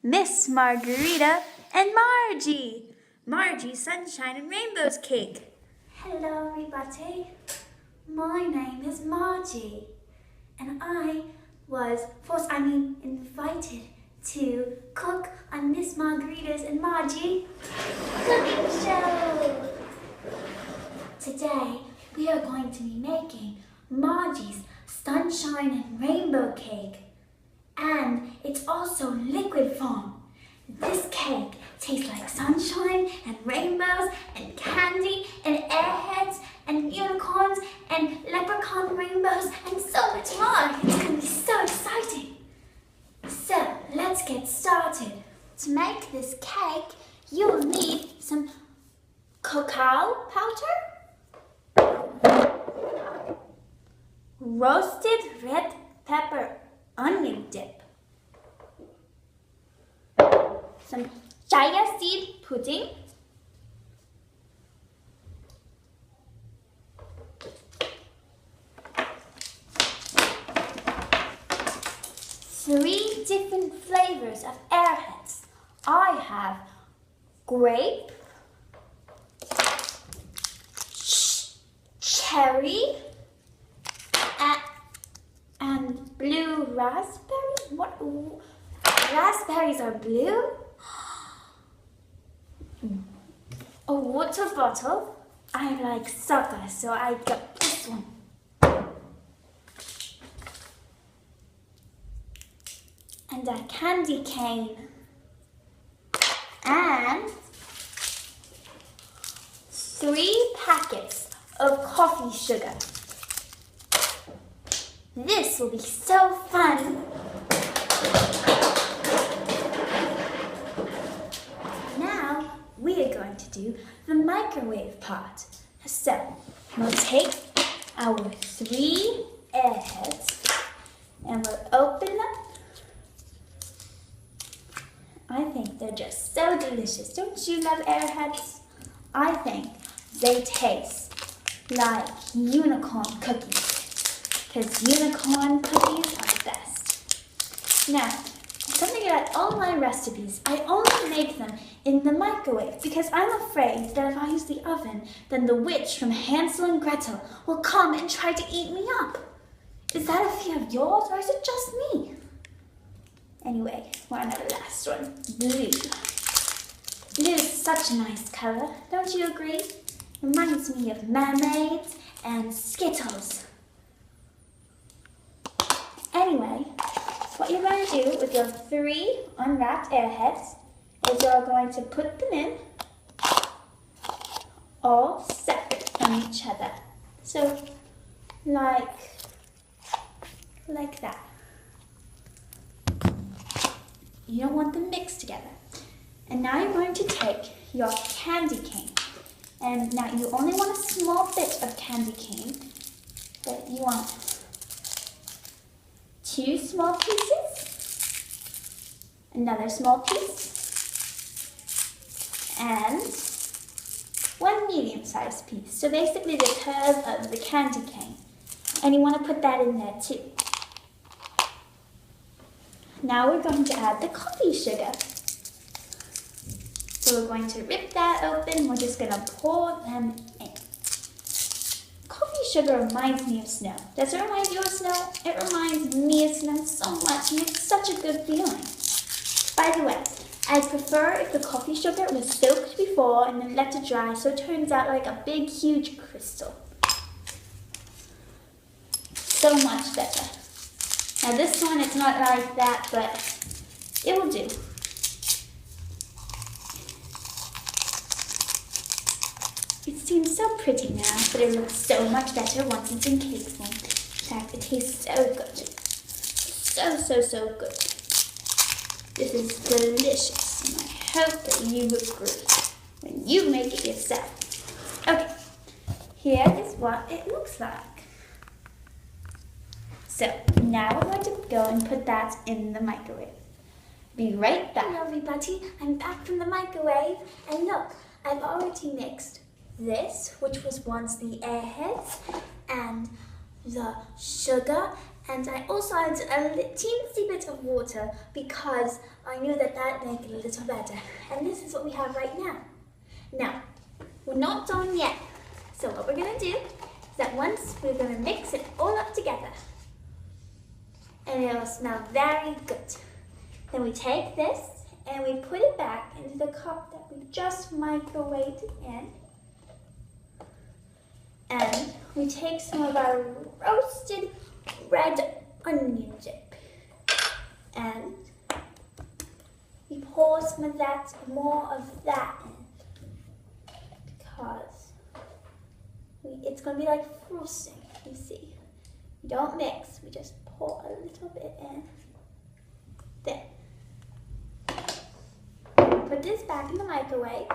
Miss Margarita and Margie. Margie's Sunshine and Rainbows Cake. Hello everybody, my name is Margie and I was invited to cook on Miss Margarita's and Margie cooking show. Today we are going to be making Margie's Sunshine and Rainbow Cake, and it's also liquid form. This cake tastes like sunshine and rainbows and candy and airheads and unicorns and leprechaun rainbows and so much more. It's going to be so exciting. So let's get started. To make this cake, you'll need some cacao powder, roasted red pepper onion dip, some chia seed pudding, three different flavors of airheads. I have grape, cherry, and blue raspberry. What? Raspberries are blue? A water bottle. I like soda, so I got this one. And a candy cane. And 3 packets of coffee sugar. This will be so fun. Now we are going to do the microwave part. So we'll take our 3 airheads and we'll open them. I think they're just so delicious. Don't you love airheads? I think they taste like unicorn cookies, because unicorn cookies are the best. Now, something about all my recipes, I only make them in the microwave because I'm afraid that if I use the oven, then the witch from Hansel and Gretel will come and try to eat me up. Is that a fear of yours, or is it just me? Anyway, we're on the last one. Blue. Blue is such a nice color, don't you agree? Reminds me of mermaids and Skittles. Anyway, what you're going to do with your 3 unwrapped airheads is you're going to put them in all separate from each other. So, like that. You don't want them mixed together. And now you're going to take your candy cane. And now you only want a small bit of candy cane, but you want 2 small pieces, another small piece, and 1 medium-sized piece. So basically the curve of the candy cane. And you want to put that in there too. Now we're going to add the coffee sugar. So we're going to rip that open. We're just going to pour them in. Coffee sugar reminds me of snow. Does it remind you of snow? It reminds me of snow so much, and it's such a good feeling. By the way, I prefer if the coffee sugar was soaked before and then let it dry, so it turns out like a big, huge crystal. So much better. Now this one, it's not like that, but it will do. It seems so pretty now, but it looks so much better once it's in cake form. In fact, it tastes so good. So good. This is delicious, and I hope that you agree when you make it yourself. Okay, here is what it looks like. So, now we're going to go and put that in the microwave. Be right back. Hello everybody, I'm back from the microwave, and look, I've already mixed this, which was once the airheads, and the sugar, and I also added a teensy bit of water because I knew that that made it a little better. And this is what we have right now. Now, we're not done yet. So what we're going to do is that once we're going to mix it all up together. And it will smell very good. Then we take this and we put it back into the cup that we just microwaved in. And we take some of our roasted red onion dip. And we pour some of that, more of that in. Because it's going to be like frosting, you see. We don't mix, we just pour a little bit in. There. Put this back in the microwave,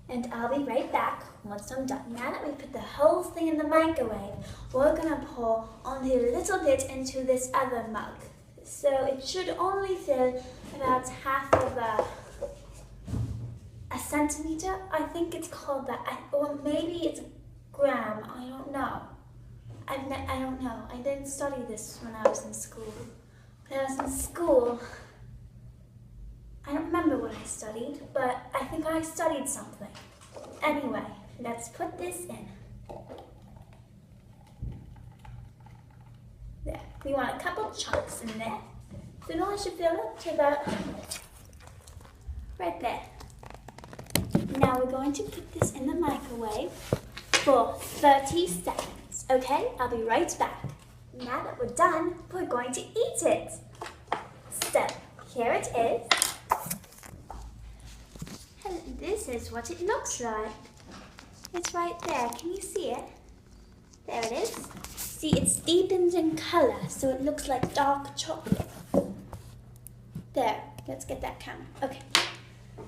and I'll be right back once I'm done. Now that we put the whole thing in the microwave, we're gonna pour only a little bit into this other mug. So it should only fill about half of a centimeter. I think it's called that, or maybe it's a gram. I don't know. I don't know. I didn't study this when I was in school. When I was in school, I don't remember what I studied, but I think I studied something. Anyway, let's put this in. There. We want a couple chunks in there. So now I should fill it to about right there. Now we're going to put this in the microwave for 30 seconds. Okay, I'll be right back. Now that we're done, we're going to eat it. So, here it is. And this is what it looks like. It's right there. Can you see it? There it is. See, it's deepened in color, so it looks like dark chocolate. There, let's get that camera. Okay.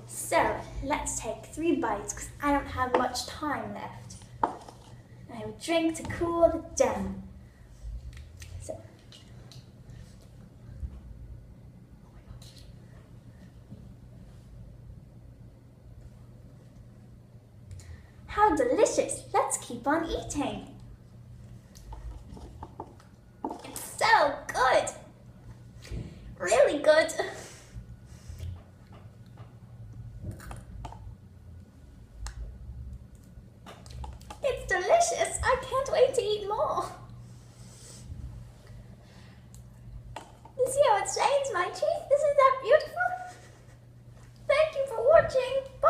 So, let's take 3 bites, because I don't have much time left. I have a drink to cool it down. So. How delicious! Let's keep on eating. It's so good. Really good. It's delicious. I can't wait to eat more. You see how it stains my teeth? Isn't that beautiful? Thank you for watching. Bye.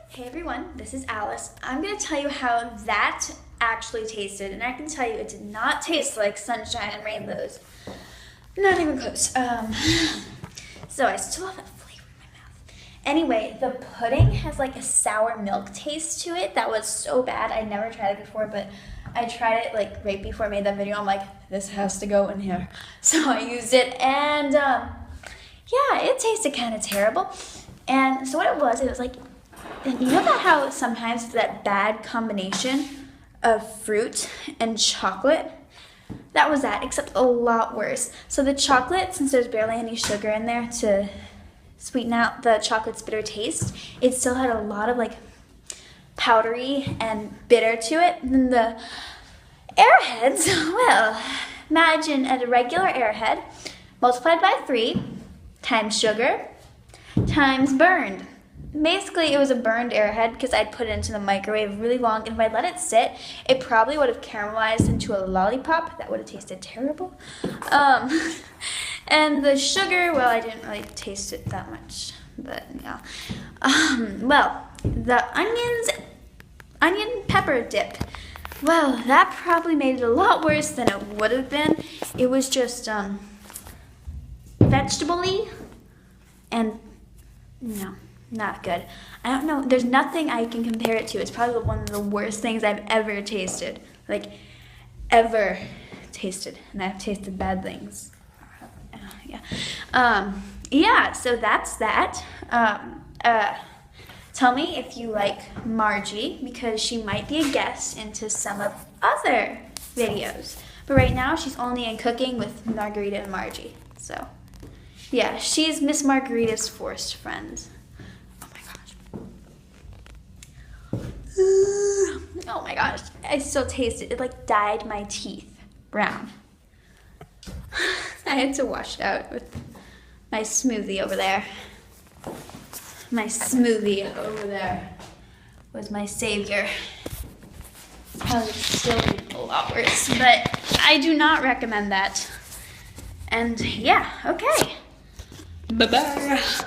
Hey everyone, this is Alice. I'm going to tell you how that actually tasted, and I can tell you it did not taste like sunshine and rainbows. Not even close. So I still have that flavor in my mouth. Anyway, the pudding has like a sour milk taste to it. That was so bad. I never tried it before, but I tried it like right before I made that video. I'm like, this has to go in here. So I used it, and yeah, it tasted kind of terrible. And so what it was like, you know how sometimes it's that bad combination of fruit and chocolate? That was that, except a lot worse. So the chocolate, since there's barely any sugar in there to sweeten out the chocolate's bitter taste, it still had a lot of like powdery and bitter to it. And then the airheads, well, imagine a regular airhead multiplied by 3 times sugar times burned. Basically, it was a burned airhead because I'd put it into the microwave really long, and if I let it sit, it probably would have caramelized into a lollipop. That would have tasted terrible. And the sugar, well, I didn't really taste it that much, but yeah. Well, the onion pepper dip, well, that probably made it a lot worse than it would have been. It was just vegetable-y and no. Not good. I don't know. There's nothing I can compare it to. It's probably one of the worst things I've ever tasted. Like, ever tasted. And I've tasted bad things. Yeah, so that's that. Tell me if you like Margie, because she might be a guest into some of other videos. But right now, she's only in cooking with Margarita and Margie. So, yeah, she's Miss Margarita's forced friend. Oh my gosh, I still taste it. It like dyed my teeth brown. I had to wash it out with my smoothie over there. My smoothie over there was my savior. Probably still be a lot worse, but I do not recommend that. And yeah, okay. Bye-bye.